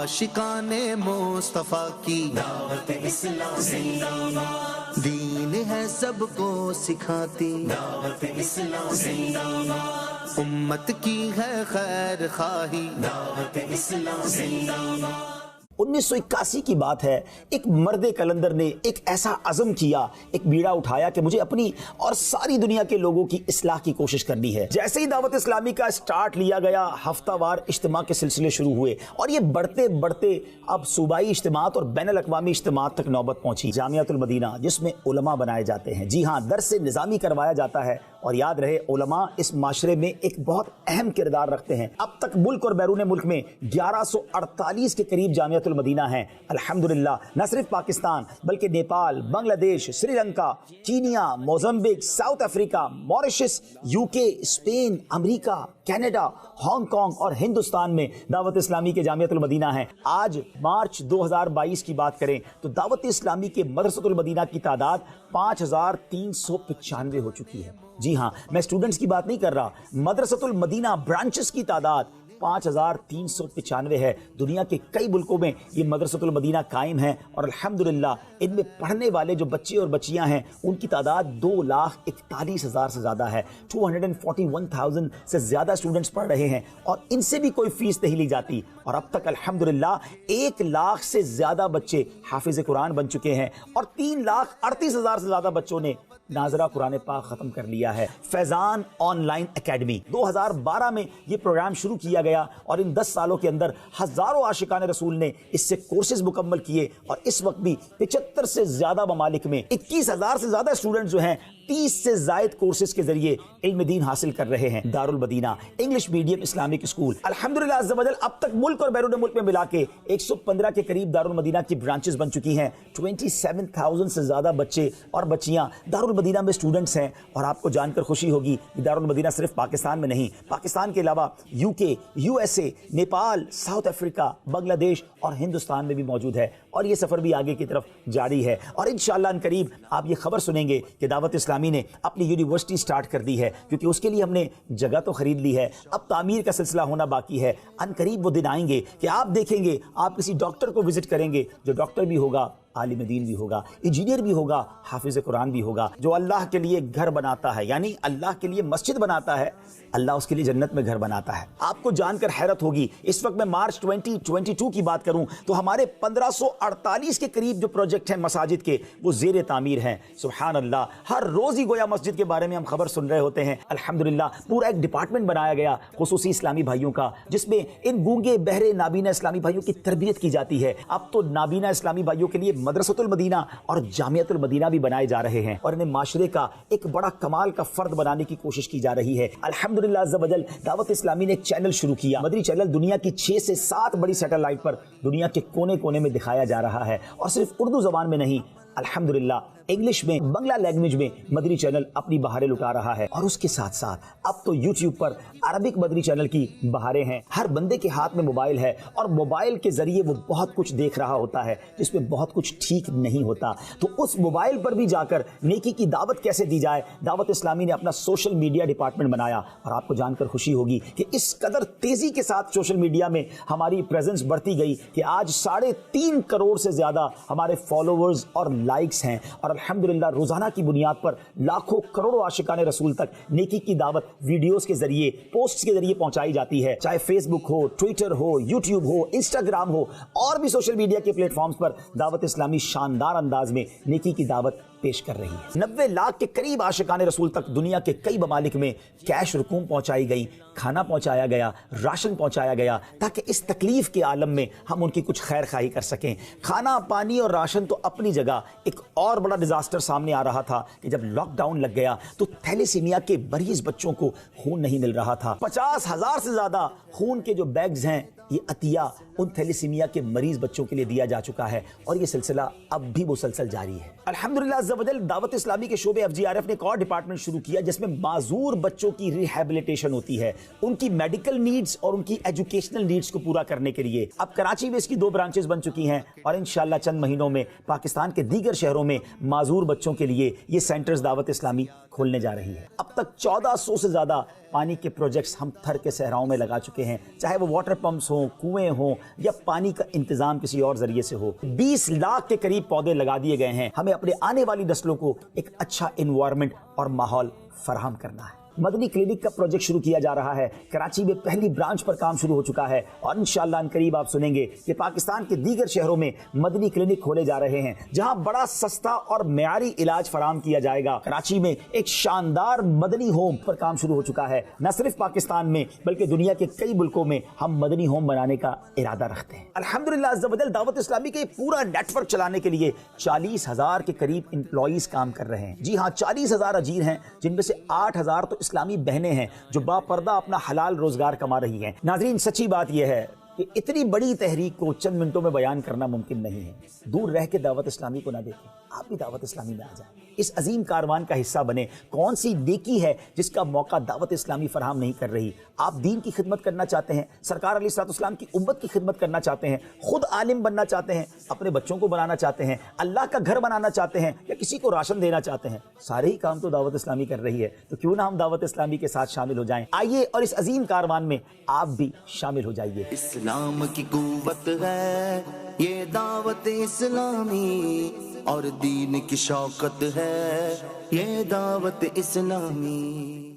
आशिकाने मुस्तफा की दावत इस्लाम जिंदाबाद, दीन है सबको सिखाती दावत इस्लाम जिंदाबाद, उम्मत की है खैर खाही दावत इस्लाम जिंदाबाद। 1981 की बात है। एक मर्द कलंदर ने एक ऐसा अज़म किया, एक बीड़ा उठाया कि मुझे अपनी और सारी दुनिया के लोगों की इस्लाह की कोशिश करनी है। जैसे ही दावत इस्लामी का स्टार्ट लिया गया, हफ्तावार इज्तिमा के सिलसिले शुरू हुए और ये बढ़ते बढ़ते अब सूबाई इज्तिमात और बैनुल अक़वामी इज्तिमात तक नौबत पहुंची। जामियातुल मदीना, जिसमें उलमा बनाए जाते हैं, जी हाँ, दर्स निज़ामी करवाया जाता है। और याद रहे, उलमा इस माशरे में एक बहुत अहम किरदार रखते हैं। अब तक मुल्क और बैरून मुल्क में 1148 के करीब जामियातुल मदीना है। अल्हम्दुलिल्लाह, न सिर्फ पाकिस्तान बल्कि Nepal, Bangladesh, Sri Lanka, Kenya, Mozambique, south Africa, Mauritius, UK, Spain, America, Canada, Hong Kong और हिंदुस्तान में दावत इस्लामी के जामियातुल मदीना है। आज मार्च 2022 की बात करें तो दावत इस्लामी के मदरसतुल मदीना की तादाद 5395 हो चुकी है। जी हाँ, मैं स्टूडेंट्स की बात नहीं कर रहा, मदरसतुल मदीना ब्रांचेस की तादाद 5395 है। दुनिया के कई मुल्कों में ये मदरसतुल मदीना कायम है और अल्हम्दुलिल्लाह इनमें पढ़ने वाले जो बच्चे और बच्चियां हैं उनकी तादाद 2,41,000 से ज़्यादा है। 241,000 से ज़्यादा स्टूडेंट्स पढ़ रहे हैं और इनसे भी कोई फीस नहीं ली जाती। और अब तक अल्हम्दुलिल्लाह 1 लाख से ज़्यादा बच्चे हाफिज़ कुरान बन चुके हैं और 3,38,000 से ज़्यादा बच्चों ने नाज़रा कुरान पाक ख़त्म कर लिया है। फैज़ान ऑनलाइन एकेडमी 2012 में ये प्रोग्राम शुरू किया गया और इन 10 सालों के अंदर हज़ारों आशिकान रसूल ने इससे कोर्सेज मुकम्मल किए और इस वक्त भी 75 से ज़्यादा ममालिक में 21,000 से ज़्यादा स्टूडेंट जो हैं 30 से ज़ायद कोर्सेज के जरिए इल्म दीन हासिल कर रहे हैं। Darul Madina English medium Islamic school, अल्हम्दुलिल्लाह अज़्ज़ा वजल अब तक मुल्क और बैरून मुल्क में मिला के 115 के करीब दारुल मदीना की ब्रांचेस बन चुकी हैं। 27,000 से ज़्यादा बच्चे और बच्चियां दारुल मदीना में स्टूडेंट्स हैं। और आपको जानकर खुशी होगी कि दारुल मदीना सिर्फ पाकिस्तान में नहीं, पाकिस्तान के अलावा UK, USA, Nepal, south Africa, Bangladesh और हिंदुस्तान में भी मौजूद है और ये सफ़र भी आगे की तरफ जारी है। और इंशाअल्लाह करीब आप ये खबर सुनेंगे कि दावत इस्लामी ने अपनी यूनिवर्सिटी स्टार्ट कर दी है, क्योंकि उसके लिए हमने जगह तो खरीद ली है, अब तामीर का सिलसिला होना बाकी है। अनकरीब वो दिन आएंगे कि आप देखेंगे, आप किसी डॉक्टर को विजिट करेंगे जो डॉक्टर भी होगा, आलिम दीन भी होगा, इंजीनियर भी होगा, हाफिज कुरान भी होगा। जो अल्लाह के लिए घर बनाता है, यानी अल्लाह के लिए मस्जिद बनाता है, अल्लाह उसके लिए जन्नत में घर बनाता है। आपको जानकर हैरत होगी, इस वक्त मैं मार्च 2022 की बात करूं तो हमारे 1548 के करीब जो प्रोजेक्ट हैं मसाजिद के, वो ज़ेर तामीर हैं। सुभान अल्लाह, हर रोज ही गोया मस्जिद के बारे में हम खबर सुन रहे होते हैं। अल्हम्दुलिल्लाह पूरा एक डिपार्टमेंट बनाया गया खुसूसी इस्लामी भाइयों का, जिसमें इन गूंगे बहरे नाबीना इस्लामी भाइयों की तरबियत की जाती है। अब तो नाबीना इस्लामी भाइयों के लिए मदरसतुल मदीना और जामियातुल मदीना भी बनाए जा रहे हैं और इन्हें माशरे का एक बड़ा कमाल का फर्द बनाने की कोशिश की जा रही है। अल्हम्दुलिल्लाह अज़्ज़ा वजल दावत इस्लामी ने एक चैनल शुरू किया। मदरी चैनल दुनिया की 6 से 7 बड़ी सैटेलाइट पर दुनिया के कोने कोने में दिखाया जा रहा है और सिर्फ उर्दू जबान में नहीं, अल्हम्दुलिल्लाह इंग्लिश में, बंगला लैंग्वेज में मदरी चैनल अपनी बहारें लुटा रहा है। और उसके साथ साथ अब तो यूट्यूब पर अरबिक मदरी चैनल की बहारें हैं। हर बंदे के हाथ में मोबाइल है और मोबाइल के जरिए वो बहुत कुछ देख रहा होता है जिसमें बहुत कुछ ठीक नहीं होता। तो उस मोबाइल पर भी जाकर नेकी की दावत कैसे दी जाए, दावत इस्लामी ने अपना सोशल मीडिया डिपार्टमेंट बनाया। और आपको जानकर खुशी होगी कि इस कदर तेजी के साथ सोशल मीडिया में हमारी प्रेजेंस बढ़ती गई कि आज 3.5 करोड़ से ज्यादा हमारे फॉलोअर्स और लाइक्स हैं। और अल्हम्दुलिल्लाह रोजाना की बुनियाद पर लाखों करोड़ों आशिकान रसूल तक नेकी की दावत वीडियोस के जरिए, पोस्ट्स के जरिए पहुंचाई जाती है। चाहे फेसबुक हो, ट्विटर हो, यूट्यूब हो, इंस्टाग्राम हो और भी सोशल मीडिया के प्लेटफॉर्म्स पर दावत इस्लामी शानदार अंदाज में नेकी की दावत पेश कर रही है। 90 लाख के करीब आशिकान रसूल तक दुनिया के कई ममालिक में कैश रकूम पहुंचाई गई, खाना पहुंचाया गया, राशन पहुंचाया गया, ताकि इस तकलीफ के आलम में हम उनकी कुछ खैर खाही कर सकें। खाना, पानी और राशन तो अपनी जगह, एक और बड़ा डिजास्टर सामने आ रहा था कि जब लॉकडाउन लग गया तो थैलेसीमिया के मरीज बच्चों को खून नहीं मिल रहा था। 50,000 से ज्यादा खून के जो बैग्स हैं, ये अतिया उन थैलेसीमिया के मरीज बच्चों के लिए दिया जा चुका है और ये सिलसिला अब भी मुसलसल जारी है। अल्हम्दुलिल्लाह अज़्ज़ा वजल दावत इस्लामी के शोबे FGRF ने एक और डिपार्टमेंट शुरू किया जिसमें माजूर बच्चों की रिहैबिलिटेशन होती है, उनकी मेडिकल नीड्स और उनकी एजुकेशनल नीड्स को पूरा करने के लिए। अब कराची में इसकी 2 ब्रांचेस बन चुकी हैं और इंशाअल्लाह चंद महीनों में पाकिस्तान के दीगर शहरों में माजूर बच्चों के लिए ये सेंटर्स दावत इस्लामी खोलने जा रही है। अब तक 1400 से ज्यादा پانی کے پروجیکٹس ہم تھر کے صحراؤں میں لگا چکے ہیں، چاہے وہ واٹر پمپس ہوں، کنویں ہوں یا پانی کا انتظام کسی اور ذریعے سے ہو۔ 20 لاکھ کے قریب پودے لگا دیے گئے ہیں۔ ہمیں اپنے آنے والی نسلوں کو ایک اچھا انوائرمنٹ اور ماحول فراہم کرنا ہے۔ مدنی کلینک کا پروجیکٹ شروع کیا جا رہا ہے، کراچی میں پہلی برانچ پر کام شروع ہو چکا ہے اور انشاءاللہ ان قریب آپ سنیں گے کہ پاکستان کے دیگر شہروں میں مدنی کلینک کھولے جا رہے ہیں جہاں بڑا سستا اور معیاری علاج فراہم کیا جائے گا۔ کراچی میں ایک شاندار مدنی ہوم پر کام شروع ہو چکا ہے، نہ صرف پاکستان میں بلکہ دنیا کے کئی ملکوں میں ہم مدنی ہوم بنانے کا ارادہ رکھتے ہیں۔ الحمدللہ عز و جل دعوت اسلامی کے پورا نیٹ ورک چلانے کے لیے 40,000 کے قریب امپلائیز کام کر رہے ہیں۔ جی ہاں، 40,000 اجیر ہیں جن میں سے 8,000 تو اسلامی بہنیں ہیں جو باپردہ اپنا حلال روزگار کما رہی ہیں۔ ناظرین، سچی بات یہ ہے کہ اتنی بڑی تحریک کو چند منٹوں میں بیان کرنا ممکن نہیں ہے۔ دور رہ کے دعوت اسلامی کو نہ دیکھیں، آپ بھی دعوت اسلامی میں آ جائیں، اس عظیم کاروان کا حصہ بنے۔ کون سی نیکی ہے جس کا موقع دعوت اسلامی فراہم نہیں کر رہی؟ آپ دین کی خدمت کرنا چاہتے ہیں، سرکار علیہ الصلوۃ والسلام کی امت کی خدمت کرنا چاہتے ہیں، خود عالم بننا چاہتے ہیں، اپنے بچوں کو بنانا چاہتے ہیں، اللہ کا گھر بنانا چاہتے ہیں یا کسی کو راشن دینا چاہتے ہیں، سارے ہی کام تو دعوت اسلامی کر رہی ہے، تو کیوں نہ ہم دعوت اسلامی کے ساتھ شامل ہو جائیں۔ آئیے اور اس عظیم کاروان میں آپ بھی شامل ہو جائیے۔ اسلام کی قوت ہے یہ دعوت اسلامی اور دین کی شوکت ہے یہ دعوت اسلامی۔